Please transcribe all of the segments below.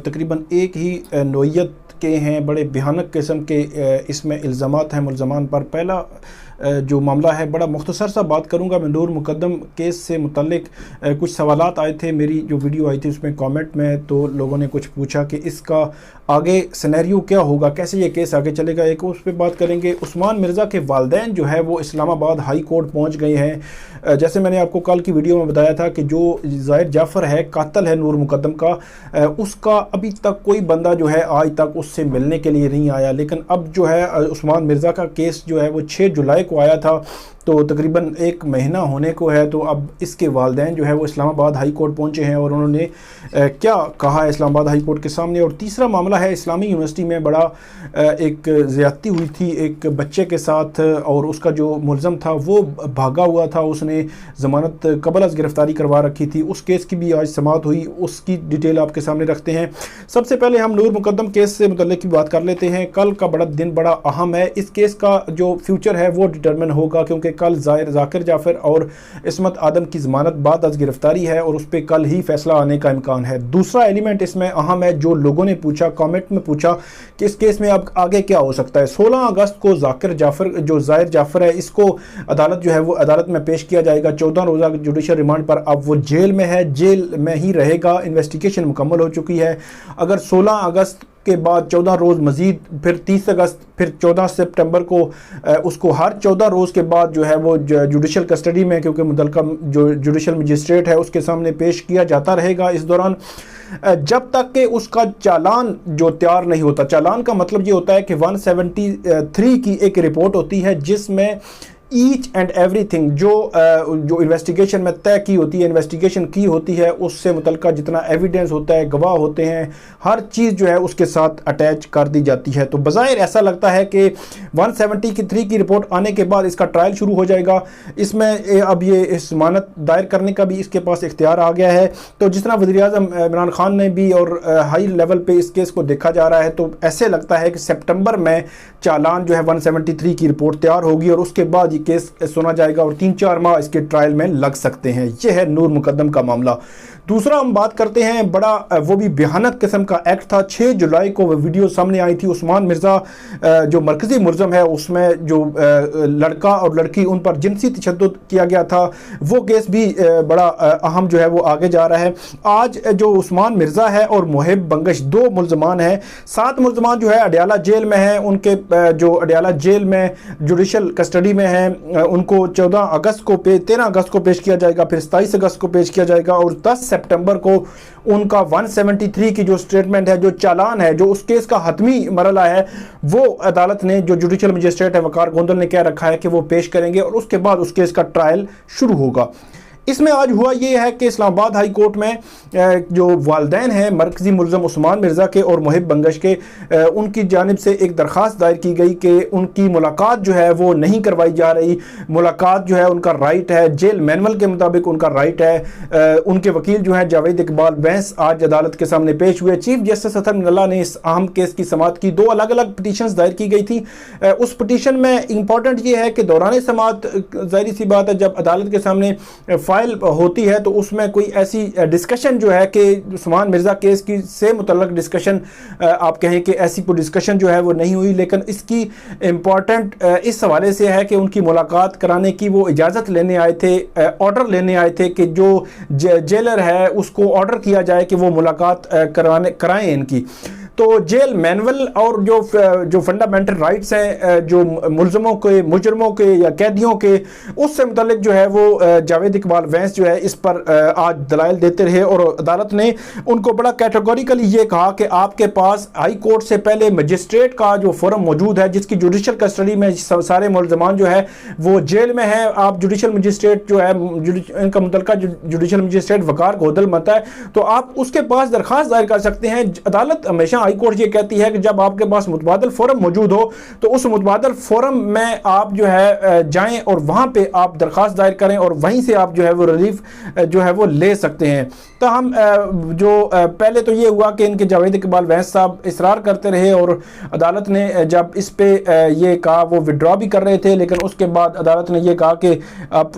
तकरीबन एक ही नौइयत के हैं, बड़े भयानक किस्म के इसमें इल्ज़ामात हैं मुलज़मान पर। पहला जो मामला है, बड़ा मुख्तसर सा बात करूंगा मैं। नूर मुक़द्दम केस से मुतल्लिक कुछ सवालात आए थे, मेरी जो वीडियो आई थी उसमें कमेंट में, तो लोगों ने कुछ पूछा कि इसका आगे सिनेरियो क्या होगा, कैसे ये केस आगे चलेगा। एक उस पर बात करेंगे। उस्मान मिर्ज़ा के वालदैन जो है वो इस्लामाबाद हाई कोर्ट पहुँच गए हैं। जैसे मैंने आपको कल की वीडियो में बताया था कि जो ज़ाहिर जाफ़र है, कातिल है नूर मुक़द्दम का, उसका अभी तक कोई बंदा जो है आज तक उससे मिलने के लिए नहीं आया। लेकिन अब जो है उस्मान मिर्ज़ा का केस जो है वो 6 जुलाई को आया था, तो तकरीबन 1 महीना होने को है। तो अब इसके वालदैन जो है वो इस्लामाबाद हाई कोर्ट पहुँचे हैं और उन्होंने क्या कहा है इस्लामाबाद हाई कोर्ट के सामने। और तीसरा मामला है, इस्लामी यूनिवर्सिटी में बड़ा एक ज़्यादती हुई थी एक बच्चे के साथ, और उसका जो मुलज़म था वो भागा हुआ था, उसने ज़मानत कबल अज़ गिरफ्तारी करवा रखी थी। उस केस की भी आज समाअत हुई, उसकी डिटेल आपके सामने रखते हैं। सबसे पहले हम नूर मुक़द्दम केस से मुतल्लिक़ की बात कर लेते हैं। कल का बड़ा दिन बड़ा अहम है। इस केस का जो फ्यूचर है वो डिटरमिन होगा, क्योंकि कल ज़ाकिर जाफ़र और इस्मत आदम की ज़मानत बाद अज़ गिरफ्तारी है और उस पर कल ही फैसला आने का इम्कान है। दूसरा एलिमेंट इसमें अहम है, जो लोगों ने पूछा, कमेंट में पूछा कि इस केस में अब आगे क्या हो सकता है। 16 अगस्त को ज़ाकिर जाफ़र जो ज़ाहिर जाफ़र है, इसको अदालत जो है वो अदालत में पेश किया जाएगा 14 रोज़ा जुडिशल रिमांड पर। अब वो जेल में है, जेल में ही रहेगा। इन्वेस्टिगेशन मुकम्मल हो चुकी है। अगर 16 अगस्त के बाद 14 रोज़ मज़ीद, फिर 30 अगस्त, फिर 14 सितंबर को उसको हर 14 रोज़ के बाद जो है वो जुडिशल कस्टडी में, क्योंकि मुतल्लिका जो जुडिशल मजिस्ट्रेट है उसके सामने पेश किया जाता रहेगा इस दौरान, जब तक कि उसका चालान जो तैयार नहीं होता। चालान का मतलब ये होता है कि 173 की एक रिपोर्ट होती है जिसमें ईच एंड एवरीथिंग जो इन्वेस्टिगेशन में तय की होती है, इन्वेस्टिगेशन की होती है, उससे मुतल्लिका जितना एविडेंस होता है, गवाह होते हैं, हर चीज़ जो है उसके साथ अटैच कर दी जाती है। तो बज़ाहिर ऐसा लगता है कि 173 की रिपोर्ट आने के बाद इसका ट्रायल शुरू हो जाएगा। इसमें अब ये ज़मानत दायर करने का भी इसके पास इख्तियार आ गया है। तो जिस तरह वज़ीर-ए-आज़म इमरान खान ने भी और हाई लेवल पे इस केस को देखा जा रहा है, तो ऐसे लगता है कि सितंबर में चालान जो है 173 की रिपोर्ट तैयार होगी और उसके बाद केस सुना जाएगा और 3-4 माह इसके ट्रायल में लग सकते हैं। यह है नूर मुक़द्दम का मामला। दूसरा हम बात करते हैं, बड़ा वो भी भयानक किस्म का एक्ट था। 6 जुलाई को वीडियो सामने आई थी। उस्मान मिर्ज़ा जो मरकज़ी मुलज़म है, उसमें जो लड़का और लड़की उन पर जिनसी तशद्दुद किया गया था, वो केस भी बड़ा अहम जो है वो आगे जा रहा है। आज जो उस्मान मिर्ज़ा है और मुहिब बंगश 2 मुलज़मान हैं। 7 मुलज़मान जो है अडयाला जेल में हैं। उनके जो अडयाला जेल में जुडिशल कस्टडी में हैं, उनको 13 अगस्त को पेश किया जाएगा, फिर 27 अगस्त को पेश किया जाएगा और 10 सितंबर को उनका 173 की जो स्टेटमेंट है, जो चालान है, जो उस केस का हतमी मरला है, वो अदालत ने, जो जुडिशल मजिस्ट्रेट है वकार गोंदल ने कह रखा है कि वो पेश करेंगे और उसके बाद उस केस का ट्रायल शुरू होगा। इसमें आज हुआ ये है कि इस्लामाबाद हाई कोर्ट में जो वालदैन हैं मरकज़ी मुलज़म उस्मान मिर्ज़ा के और मुहिब बंगश के, उनकी जानिब से एक दरख्वास्त दायर की गई कि उनकी मुलाकात जो है वो नहीं करवाई जा रही। मुलाकात जो है उनका राइट है, जेल मैनुअल के मुताबिक उनका राइट है। उनके वकील जो हैं जावेद इकबाल वैंस आज अदालत के सामने पेश हुए। चीफ जस्टिस ने इस अहम केस की समाअत की। 2 अलग अलग पटिशन्स दायर की गई थी। उस पटिशन में इंपॉर्टेंट ये है कि दौरान समाअत, ज़ाहिर सी बात है, जब अदालत के सामने फाइल होती है तो उसमें कोई ऐसी डिस्कशन जो है कि उस्मान मिर्ज़ा केस की से मुतल्लिक़ डिस्कशन, आप कहें कि ऐसी कोई डिस्कशन जो है वो नहीं हुई। लेकिन इसकी इम्पॉर्टेंट इस हवाले से है कि उनकी मुलाकात कराने की वो इजाज़त लेने आए थे, ऑर्डर लेने आए थे कि जो जेलर है उसको ऑर्डर किया जाए कि वो मुलाकात कराएं इनकी। तो जेल मैनुअल और जो फंडामेंटल राइट्स हैं जो मुलज़मों के, मुजरमों के या कैदियों के, उससे मुतल्लिक जो है वो जावेद इकबाल वैंस जो है इस पर आज दलाइल देते रहे और अदालत ने उनको बड़ा कैटेगोरिकली ये कहा कि आपके पास हाई कोर्ट से पहले मजिस्ट्रेट का जो फोरम मौजूद है, जिसकी जुडिशल कस्टडी में सारे मुलज़मान जो है वो जेल में हैं। आप जुडिशल मजिस्ट्रेट जो है, इनका मुतल्लिका जुडिशल मजिस्ट्रेट वकार गोंदल मता है, तो आप उसके पास दरख्वास्त दायर कर सकते हैं। अदालत हमेशा हाई कोर्ट ये कहती है कि जब आपके पास मुतबादल फोरम मौजूद हो तो उस मुतबादल फोरम में आप जो है जाएं और वहाँ पे आप दरख्वास्त दायर करें और वहीं से आप जो है वो रिलीफ जो है वो ले सकते हैं। तो हम जो पहले तो ये हुआ कि इनके जावेद इकबाल वैस साहब इसरार करते रहे और अदालत ने जब इस पे ये कहा, वो विड्रॉ भी कर रहे थे, लेकिन उसके बाद अदालत ने ये कहा कि अब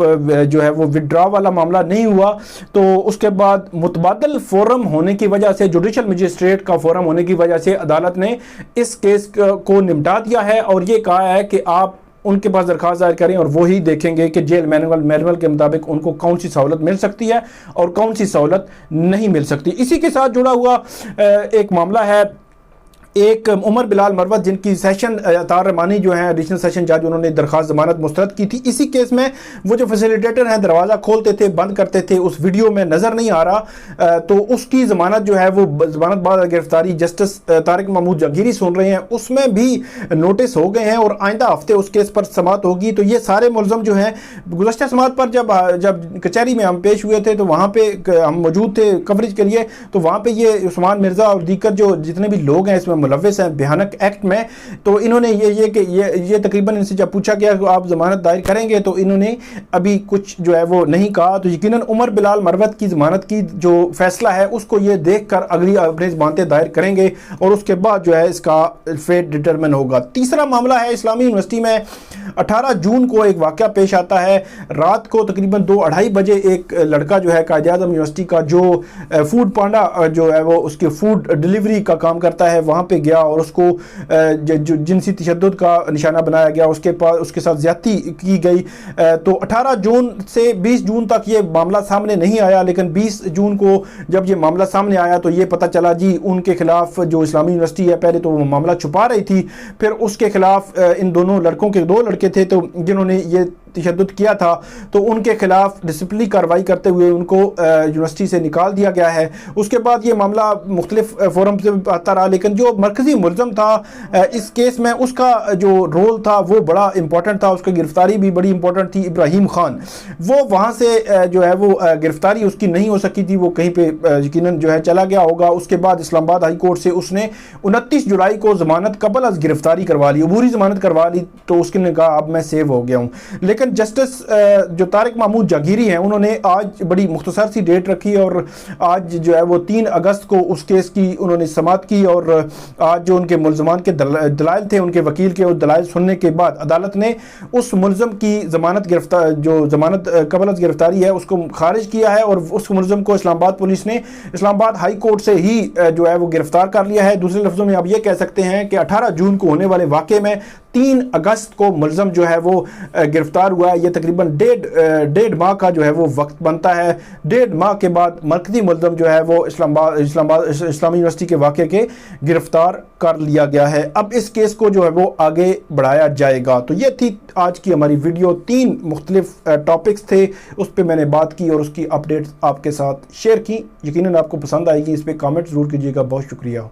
जो है वो विड्रॉ वाला मामला नहीं हुआ। तो उसके बाद मुतबादल फोरम होने की वजह से, जुडिशल मजिस्ट्रेट का फोरम होने की वजह से अदालत ने इस केस को निपटा दिया है और ये कहा है कि आप उनके पास दरख्वास्त दायर करें और वो ही देखेंगे कि जेल मैनुअल के मुताबिक उनको कौन सी सहूलत मिल सकती है और कौन सी सहूलत नहीं मिल सकती। इसी के साथ जुड़ा हुआ एक मामला है, एक उमर बिलाल मरवत जिनकी सेशन अतार रहमानी जो है एडिशनल सेशन जज, उन्होंने दरख्वास्त ज़मानत मुस्तरद की थी। इसी केस में वो जो फैसिलिटेटर हैं दरवाज़ा खोलते थे बंद करते थे, उस वीडियो में नज़र नहीं आ रहा, तो उसकी ज़मानत जो है वो ज़मानत बाद गिरफ्तारी जस्टिस तारिक महमूद जहांगीरी सुन रहे हैं, उसमें भी नोटिस हो गए हैं और आइंदा हफ्ते उस केस पर समाअत होगी। तो ये सारे मुलज़म जो हैं गुज़श्ता समाअत पर जब कचहरी में हम पेश हुए थे तो वहाँ पर हम मौजूद थे कवरेज के लिए, तो वहाँ पर ये उस्मान मिर्ज़ा और दीकर जो जितने भी लोग हैं इसमें मुलव्विस हैं भयानक एक्ट में, तो इन्होंने ये तकरीबन इनसे जब पूछा गया कि आप ज़मानत दायर करेंगे तो इन्होंने अभी कुछ जो है वो नहीं कहा। तो यकीनन उमर बिलाल मरवत की ज़मानत की जो फैसला है उसको ये देखकर अगली अपनी ज़मानतें दायर करेंगे और उसके बाद जो है इसका फेट डिटरमिन होगा। तीसरा मामला है इस्लामी यूनिवर्सिटी में 18 जून को एक वाक़या पेश आता है। रात को तकरीबन 2-2:30 बजे एक लड़का जो है कायद-ए-आज़म यूनिवर्सिटी का जो फूड पांडा जो है वो उसके फूड डिलीवरी का काम करता है, वहाँ पे गया और उसको जो जिनसी तशद्दुद का निशाना बनाया गया, उसके साथ ज़्यादती की गई। तो 18 जून से 20 जून तक ये मामला सामने नहीं आया, लेकिन 20 जून को जब ये मामला सामने आया तो ये पता चला जी उनके खिलाफ जो इस्लामी यूनिवर्सिटी है पहले तो वो मामला छुपा रही थी, फिर उसके खिलाफ इन दोनों लड़कों के 2 लड़के थे तो जिन्होंने ये तशद्दुद किया था तो उनके खिलाफ डिसिप्लिनरी कार्रवाई करते हुए उनको यूनिवर्सिटी से निकाल दिया गया है। उसके बाद ये मामला मुख्तलिफ फोरम से आता रहा, लेकिन जो मरकज़ी मुलज़म था इस केस में उसका जो रोल था वो बड़ा इंपॉर्टेंट था, उसकी गिरफ्तारी भी बड़ी इंपॉर्टेंट थी। इब्राहिम खान वो वहाँ से जो है वो गिरफ्तारी उसकी नहीं हो सकी थी, वो कहीं पे यकीनन जो है चला गया होगा। उसके बाद इस्लामाबाद हाई कोर्ट से उसने 29 जुलाई को ज़मानत कबल अज़ गिरफ्तारी करवा ली, अबूरी ज़मानत करवा ली, तो उसने कहा अब मैं सेव हो गया हूँ। लेकिन जस्टिस जो तारिक महमूद जहांगीरी हैं उन्होंने आज बड़ी मुख्तसर सी डेट रखी और आज जो है वो 3 अगस्त को उस केस की उन्होंने समाअत की और आज जो उनके मुलज़मान के दलाइल थे, उनके वकील के दलाइल सुनने के बाद अदालत ने उस मुलज़म की ज़मानत कबल अज़ गिरफ्तारी है उसको खारिज किया है और उस मुलज़म को इस्लामाबाद पुलिस ने इस्लामाबाद हाई कोर्ट से ही जो है वो गिरफ्तार कर लिया है। दूसरे लफ्ज़ों में आप ये कह सकते हैं कि 18 जून को होने वाले वाक़े में 3 अगस्त को मुलज़म जो है वो गिरफ्तार हुआ है। ये तकरीबन डेढ़ माह का जो है वो वक्त बनता है। 1.5 माह के बाद मरकज़ी मुलज़म जो है वो इस्लामी यूनिवर्सिटी के वाक़े के गिरफ्तार कर लिया गया है। अब इस केस को जो है वो आगे बढ़ाया जाएगा। तो ये थी आज की हमारी वीडियो, 3 मुख्तलिफ टॉपिक्स थे, उस पर मैंने बात की और उसकी अपडेट्स आपके साथ शेयर की। यकीनन आपको पसंद आएगी, इस पर कमेंट ज़रूर कीजिएगा। बहुत शुक्रिया।